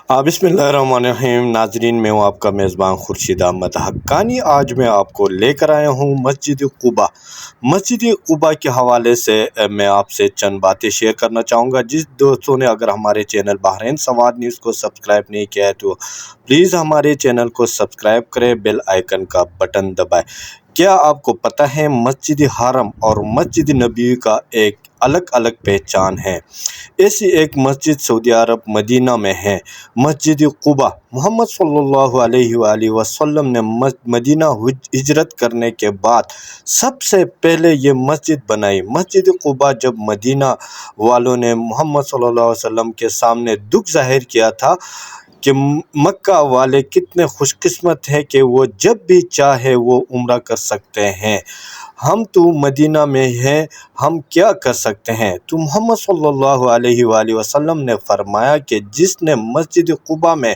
बिस्मिल्लाहिर्रहमानिर्रहीम। नाजरीन, मैं हूँ आपका मेज़बान खुर्शीद अहमद हक्कानी। आज मैं आपको लेकर आया हूँ मस्जिद क़ुबा। मस्जिद क़ुबा के हवाले से मैं आपसे चंद बातें शेयर करना चाहूँगा। जिस दोस्तों ने अगर हमारे चैनल बहरीन संवाद न्यूज़ को सब्सक्राइब नहीं किया है तो प्लीज़ हमारे चैनल को सब्सक्राइब करें, बेल आइकन का बटन दबाएं। क्या आपको पता है मस्जिद हरम और मस्जिद नबी का एक अलग अलग पहचान है? ऐसी एक मस्जिद सऊदी अरब मदीना में है, मस्जिद क़ुबा। मोहम्मद सल्लल्लाहु अलैहि वसल्लम ने मदीना हिजरत करने के बाद सबसे पहले ये मस्जिद बनाई। मस्जिद क़ुबा जब मदीना वालों ने मोहम्मद सल्लल्लाहु अलैहि वसल्लम के सामने दुख जाहिर किया था कि मक्का वाले कितने खुशकिस्मत हैं कि वो जब भी चाहे वो उम्रा कर सकते हैं, हम तो मदीना में हैं, हम क्या कर सकते हैं? तो मोहम्मद सल्लल्लाहु अलैहि वसल्लम ने फरमाया कि जिसने मस्जिद क़ुबा में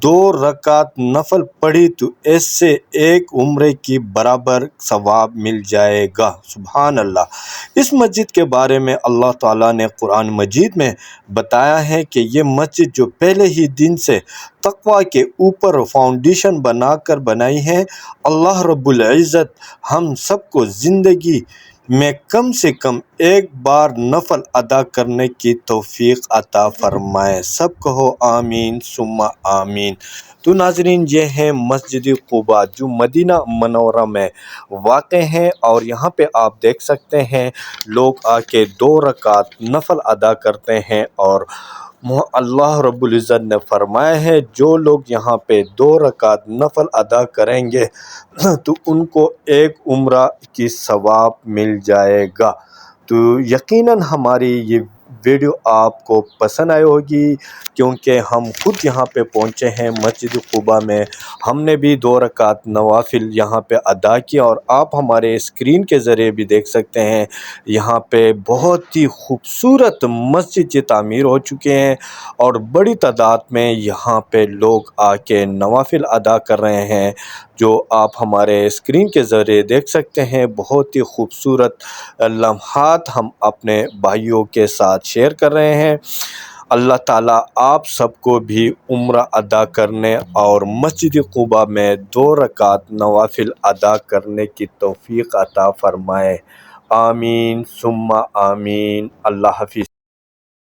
2 रकात नफल पढ़ी तो इससे एक उम्रे की बराबर सवाब मिल जाएगा। सुभान अल्लाह। इस मस्जिद के बारे में अल्लाह ताला ने कुरान मजीद में बताया है कि ये मस्जिद जो पहले ही दिन से तक़वा के ऊपर फाउंडेशन बनाकर बनाई है, अल्लाह रब्बुल इज़्ज़त हम सबको ज़िंदगी में कम से कम एक बार नफल अदा करने की तौफीक अता फरमाए। सब कहो आमीन सुम्मा आमीन। तो नाजरीन, ये है मस्जिद क़ुबा जो मदीना मनौरा में वाक़ है और यहाँ पे आप देख सकते हैं लोग आके 2 रकात नफल अदा करते हैं और अल्लाह रब्बुल इज़्ज़त ने फरमाया है जो लोग यहाँ पे 2 रकात नफल अदा करेंगे तो उनको एक उम्रा की सवाब मिल जाएगा। तो यकीनन हमारी ये वीडियो आपको पसंद आई होगी क्योंकि हम खुद यहाँ पे पहुँचे हैं मस्जिद क़ुबा में। हमने भी 2 रकात नवाफिल यहाँ पे अदा किया और आप हमारे स्क्रीन के ज़रिए भी देख सकते हैं यहाँ पे बहुत ही खूबसूरत मस्जिद तामीर हो चुके हैं और बड़ी तादाद में यहाँ पे लोग आके नवाफिल अदा कर रहे हैं, जो आप हमारे स्क्रीन के ज़रिए देख सकते हैं। बहुत ही खूबसूरत लम्हात हम अपने भाइयों के साथ शेयर कर रहे हैं। अल्लाह ताला आप सबको भी उम्रा अदा करने और मस्जिद क़ुबा में 2 रकात नवाफिल अदा करने की तौफीक अता फ़रमाए। आमीन सुम्मा आमीन। अल्लाह हाफ़िज़।